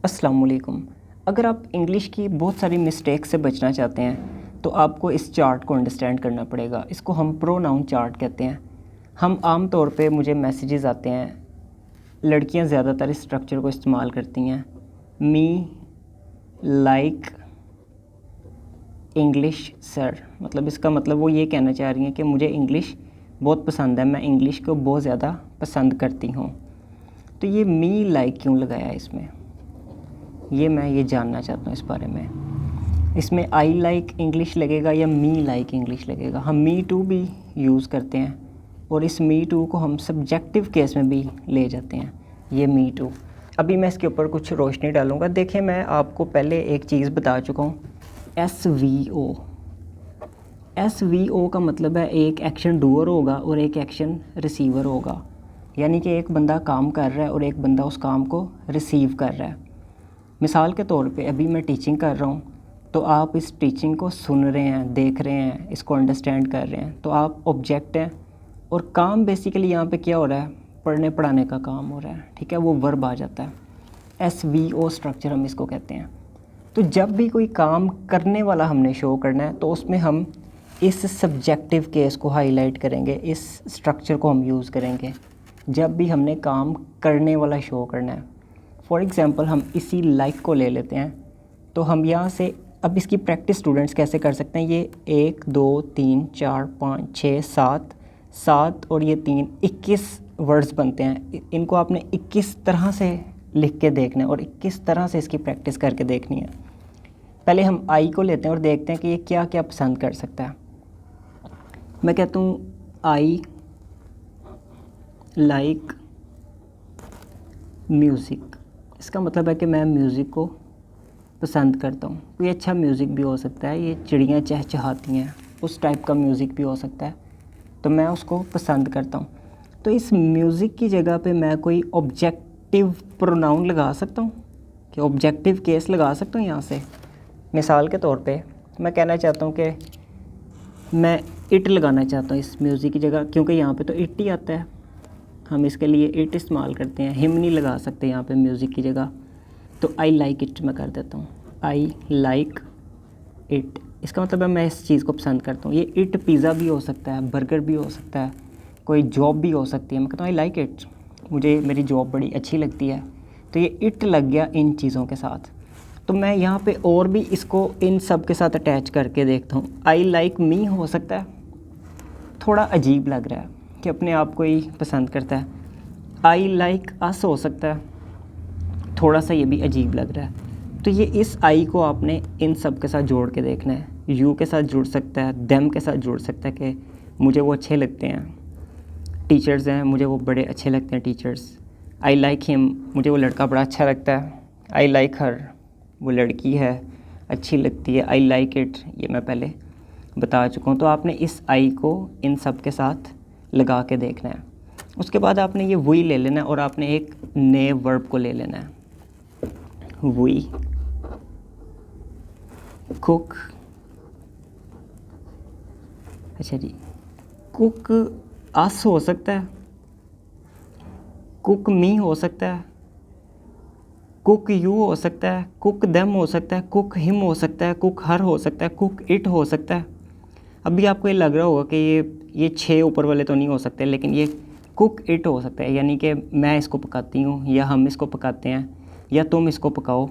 अस्सलाम वालेकुम। अगर आप इंग्लिश की बहुत सारी मिस्टेक से बचना चाहते हैं तो आपको इस चार्ट को अंडरस्टैंड करना पड़ेगा। इसको हम प्रोनाउन चार्ट कहते हैं। हम आम तौर पे मुझे मैसेजेस आते हैं, लड़कियां ज़्यादातर इस स्ट्रक्चर को इस्तेमाल करती हैं। मी लाइक इंग्लिश सर, मतलब इसका मतलब वो ये कहना चाह रही हैं कि मुझे इंग्लिश बहुत पसंद है, मैं इंग्लिश को बहुत ज़्यादा पसंद करती हूँ। तो ये मी लाइक क्यों लगाया है इसमें, ये जानना चाहता हूँ इस बारे में। इसमें आई लाइक इंग्लिश लगेगा या मी लाइक इंग्लिश लगेगा। हम मी टू भी यूज़ करते हैं और इस मी टू को हम सब्जेक्टिव केस में भी ले जाते हैं, ये मी टू। अभी मैं इसके ऊपर कुछ रोशनी डालूँगा। देखिए, मैं आपको पहले एक चीज़ बता चुका हूँ, SVO। SVO का मतलब है एक एक्शन डूअर होगा और एक एक्शन रिसीवर होगा, यानी कि एक बंदा काम कर रहा है और एक बंदा उस काम को रिसीव कर रहा है। मिसाल के तौर पे अभी मैं टीचिंग कर रहा हूँ, तो आप इस टीचिंग को सुन रहे हैं, देख रहे हैं, इसको अंडरस्टैंड कर रहे हैं, तो आप ऑब्जेक्ट हैं और काम बेसिकली यहाँ पे क्या हो रहा है, पढ़ने पढ़ाने का काम हो रहा है, ठीक है, वो वर्ब आ जाता है। SVO स्ट्रक्चर हम इसको कहते हैं। तो जब भी कोई काम करने वाला हमने शो करना है तो उसमें हम इस सब्जेक्टिव केस को हाईलाइट करेंगे, इस स्ट्रक्चर को हम यूज़ करेंगे जब भी हमने काम करने वाला शो करना है। फॉर एग्ज़ाम्पल हम इसी लाइक को ले लेते हैं, तो हम यहाँ से अब इसकी प्रैक्टिस स्टूडेंट्स कैसे कर सकते हैं। ये 1 2 3 4 5 6 7 7 और ये 3 21 वर्ड्स बनते हैं। इनको आपने 21 तरह से लिख के देखना है और 21 तरह से इसकी प्रैक्टिस करके देखनी है। पहले हम आई को लेते हैं और देखते हैं कि ये क्या क्या पसंद कर सकता है। मैं कहता हूँ आई लाइक म्यूज़िक। इसका मतलब है कि मैं म्यूज़िक को पसंद करता हूँ। कोई अच्छा म्यूज़िक भी हो सकता है, ये चिड़ियाँ चहचहाती हैं उस टाइप का म्यूज़िक भी हो सकता है, तो मैं उसको पसंद करता हूँ। तो इस म्यूज़िक की जगह पे मैं कोई ऑब्जेक्टिव प्रोनाउन लगा सकता हूँ, कि ऑब्जेक्टिव केस लगा सकता हूँ यहाँ से। मिसाल के तौर पे मैं कहना चाहता हूँ कि मैं इट लगाना चाहता हूँ इस म्यूज़िक की जगह, क्योंकि यहाँ पे तो इट ही आता है, हम इसके लिए इट इस्तेमाल करते हैं। हिम नहीं लगा सकते यहाँ पे म्यूज़िक की जगह, तो आई लाइक इट मैं कर देता हूँ, आई लाइक इट। इसका मतलब है मैं इस चीज़ को पसंद करता हूँ। ये इट पिज़्ज़ा भी हो सकता है, बर्गर भी हो सकता है, कोई जॉब भी हो सकती है। मैं कहता हूँ आई लाइक इट, मुझे मेरी जॉब बड़ी अच्छी लगती है। तो ये इट लग गया इन चीज़ों के साथ। तो मैं यहाँ पे और भी इसको इन सब के साथ अटैच करके देखता हूँ। आई लाइक मी हो सकता है, थोड़ा अजीब लग रहा है कि अपने आप को ही पसंद करता है। आई लाइक अस हो सकता है, थोड़ा सा ये भी अजीब लग रहा है। तो ये इस आई को आपने इन सब के साथ जोड़ के देखना है। यू के साथ जुड़ सकता है, देम के साथ जुड़ सकता है कि मुझे वो अच्छे लगते हैं, टीचर्स हैं मुझे वो बड़े अच्छे लगते हैं टीचर्स। आई लाइक हिम, मुझे वो लड़का बड़ा अच्छा लगता है। आई लाइक हर, वो लड़की है अच्छी लगती है। आई लाइक इट, ये मैं पहले बता चुका हूँ। तो आपने इस आई को इन सब के साथ लगा के देखना है। उसके बाद आपने ये वी ले लेना है और आपने एक नए वर्ब को ले लेना है। वी कुक, अच्छा जी, कुक अस हो सकता है, कुक मी हो सकता है, कुक यू हो सकता है, कुक देम हो सकता है, कुक हिम हो सकता है, कुक हर हो सकता है, कुक इट हो सकता है। अभी आपको ये लग रहा होगा कि ये 6 ऊपर वाले तो नहीं हो सकते, लेकिन ये कुक इट हो सकता है, यानी कि मैं इसको पकाती हूँ या हम इसको पकाते हैं या तुम इसको पकाओ।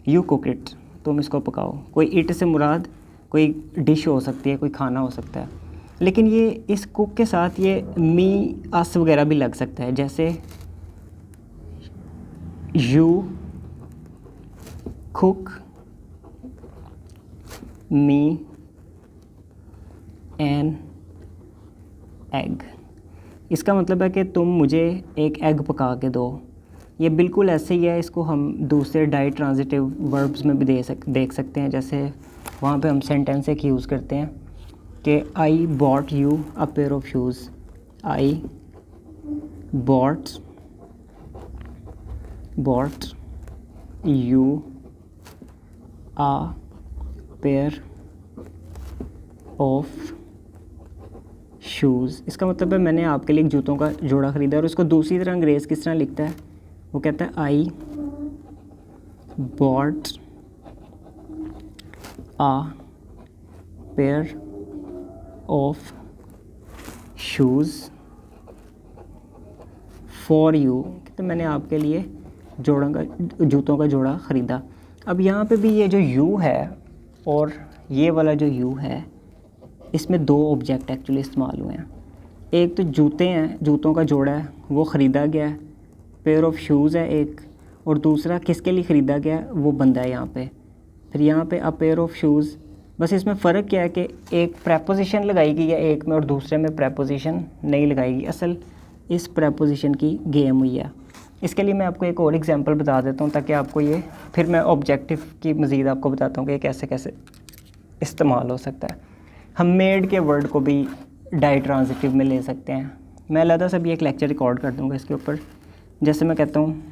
यू कुक इट, तुम इसको पकाओ। कोई इट से मुराद कोई डिश हो सकती है, कोई खाना हो सकता है। लेकिन ये इस कुक के साथ ये मी अस वगैरह भी लग सकता है, जैसे you cook me an egg. इसका मतलब है कि तुम मुझे एक एग पका के दो। ये बिल्कुल ऐसे ही है, इसको हम दूसरे डाई ट्रांजिटिव वर्ब्स में भी देख सकते हैं। जैसे वहाँ पे हम सेंटेंस एक यूज़ करते हैं कि I bought you a pair of shoes. I bought you a pair of shoes. इसका मतलब है मैंने आपके लिए एक जूतों का जोड़ा ख़रीदा। और उसको दूसरी तरह अंग्रेज़ किस तरह लिखता है, वो कहता है आई bought a pair of shoes for you, तो मैंने आपके लिए जूतों का जोड़ा ख़रीदा। अब यहाँ पे भी ये जो यू है और ये वाला जो यू है, इसमें दो ऑब्जेक्ट एक्चुअली इस्तेमाल हुए हैं। एक तो जूते हैं, जूतों का जोड़ा है, वो ख़रीदा गया है। पेयर ऑफ शूज़ है एक, और दूसरा किसके लिए ख़रीदा गया है, वो बंदा है यहाँ पे। फिर यहाँ पे अ पेयर ऑफ शूज़, बस इसमें फ़र्क क्या है कि एक प्रेपोजिशन लगाई गई है एक में और दूसरे में प्रेपोजिशन नहीं लगाई गई। असल इस प्रेपोजिशन की गेम हुई है। इसके लिए मैं आपको एक और एग्जांपल बता देता हूँ ताकि आपको ये, फिर मैं ऑब्जेक्टिव की मज़ीद आपको बताता हूँ कि कैसे कैसे इस्तेमाल हो सकता है। हम मेड के वर्ड को भी डाई ट्रांजिटिव में ले सकते हैं। मैं अलग से भी एक लेक्चर रिकॉर्ड कर दूँगा इसके ऊपर। जैसे मैं कहता हूँ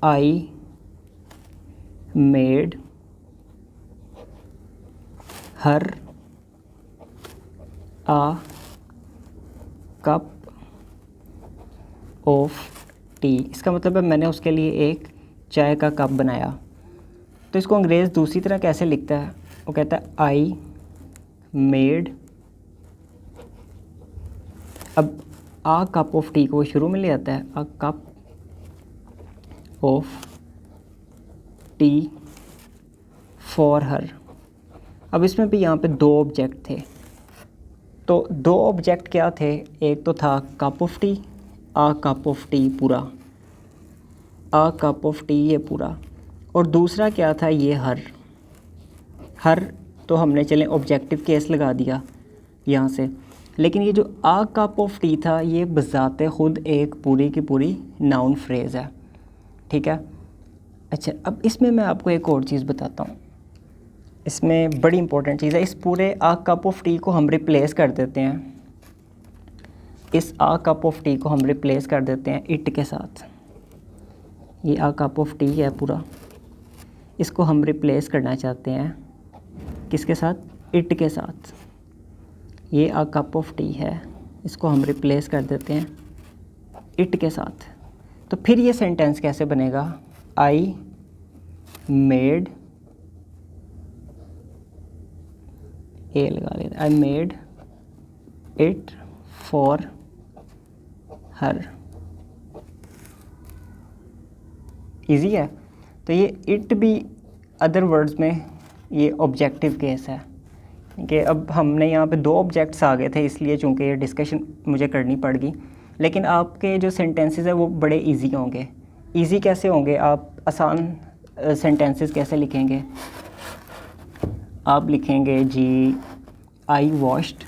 I made her a cup of tea, इसका मतलब है मैंने उसके लिए एक चाय का कप बनाया। तो इसको अंग्रेज़ दूसरी तरह कैसे लिखता है, वो कहता है आई मेड, अब आ कप ऑफ टी को शुरू में ले आता है, a cup of tea for her. अब इसमें भी यहाँ पे दो ऑब्जेक्ट थे, तो दो ऑब्जेक्ट क्या थे, एक तो था cup of tea, a cup of tea पूरा, आ कप ऑफ टी ये पूरा, और दूसरा क्या था ये हर तो हमने चलें ऑब्जेक्टिव केस लगा दिया यहाँ से। लेकिन ये जो आ कप ऑफ टी था ये बज़ाते ख़ुद एक पूरी की पूरी नाउन फ्रेज़ है, ठीक है। अच्छा, अब इसमें मैं आपको एक और चीज़ बताता हूँ, इसमें बड़ी इंपॉर्टेंट चीज़ है। इस पूरे आ कप ऑफ टी को हम रिप्लेस कर देते हैं, इस आ कप ऑफ टी को हम रिप्लेस कर देते हैं इट के साथ। ये आ कप ऑफ टी है पूरा, इसको हम रिप्लेस करना चाहते हैं किसके साथ, इट के साथ। ये आ कप ऑफ टी है, इसको हम रिप्लेस कर देते हैं इट के साथ। तो फिर ये सेंटेंस कैसे बनेगा, आई मेड, ए लगा लेते, I made it for her. Easy है। तो ये इट भी अदर वर्ड्स में ये ऑब्जेक्टिव केस है कि अब हमने यहाँ पे दो ऑब्जेक्ट्स आ गए थे, इसलिए चूँकि ये डिस्कशन मुझे करनी पड़ गई। लेकिन आपके जो सेंटेंसेस है वो बड़े इजी होंगे। इजी कैसे होंगे, आप आसान सेंटेंसेस कैसे लिखेंगे, आप लिखेंगे जी आई वॉश्ड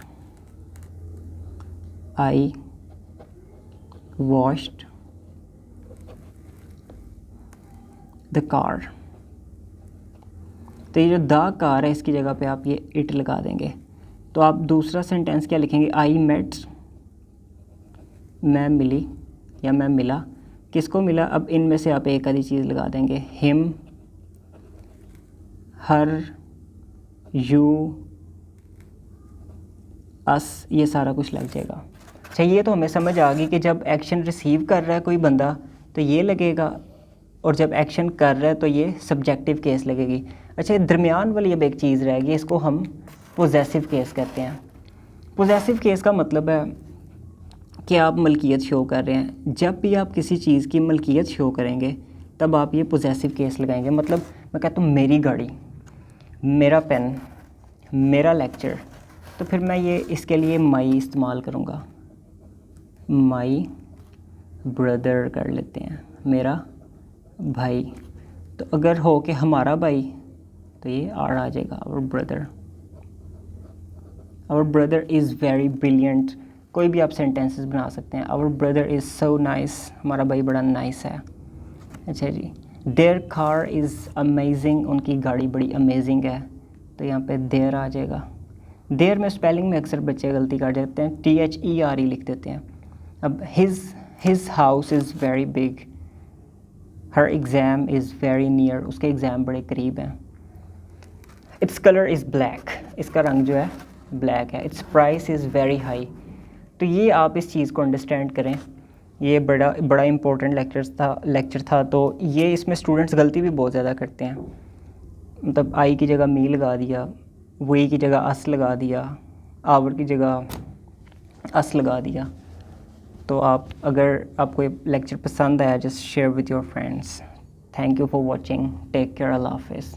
द कार। तो ये जो द कार है इसकी जगह पे आप ये इट लगा देंगे। तो आप दूसरा सेंटेंस क्या लिखेंगे, आई मेट, मैं मिली या मैं मिला, किसको मिला, अब इनमें से आप एक आधी चीज़ लगा देंगे, हिम, हर, यू, अस, ये सारा कुछ लग जाएगा। अच्छा, ये तो हमें समझ आ गई कि जब एक्शन रिसीव कर रहा है कोई बंदा तो ये लगेगा, और जब एक्शन कर रहा है तो ये सब्जेक्टिव केस लगेगी। अच्छा, दरमियान वाली अब एक चीज़ रहेगी, इसको हम पोजेसिव केस कहते हैं। पोजेसिव केस का मतलब है कि आप मलकियत शो कर रहे हैं। जब भी आप किसी चीज़ की मलकियत शो करेंगे तब आप ये पोजेसिव केस लगाएंगे। मतलब मैं कहता हूँ मेरी गाड़ी, मेरा पेन, मेरा लेक्चर, तो फिर मैं ये इसके लिए माई इस्तेमाल करूँगा, माई ब्रदर कर लेते हैं, मेरा भाई। तो अगर हो कि हमारा भाई तो ये आर आ जाएगा, our brother is very brilliant. कोई भी आप सेंटेंसेस बना सकते हैं, our brother is so nice, हमारा भाई बड़ा नाइस है। अच्छा जी, देयर कार इज़ अमेजिंग, उनकी गाड़ी बड़ी अमेजिंग है, तो यहाँ पे देयर आ जाएगा। देयर में स्पेलिंग में अक्सर बच्चे गलती कर जाते हैं, THERE लिख देते हैं। अब his house is very big, her exam is very near, उसके एग्ज़ाम बड़े करीब हैं। इट्स कलर इज़ ब्लैक, इसका रंग जो है ब्लैक है। It's price is very high. तो ये आप इस चीज़ को अंडरस्टैंड करें ये बड़ा बड़ा इम्पोर्टेंट लेक्चर था। तो ये इसमें स्टूडेंट्स गलती भी बहुत ज़्यादा करते हैं, मतलब आई की जगह मी लगा दिया, वी की जगह अस लगा दिया, आवर की जगह अस लगा दिया। तो अगर आपको ये लेक्चर पसंद आया, just share with your friends. Thank you for watching, take care, Allah हाफिज़।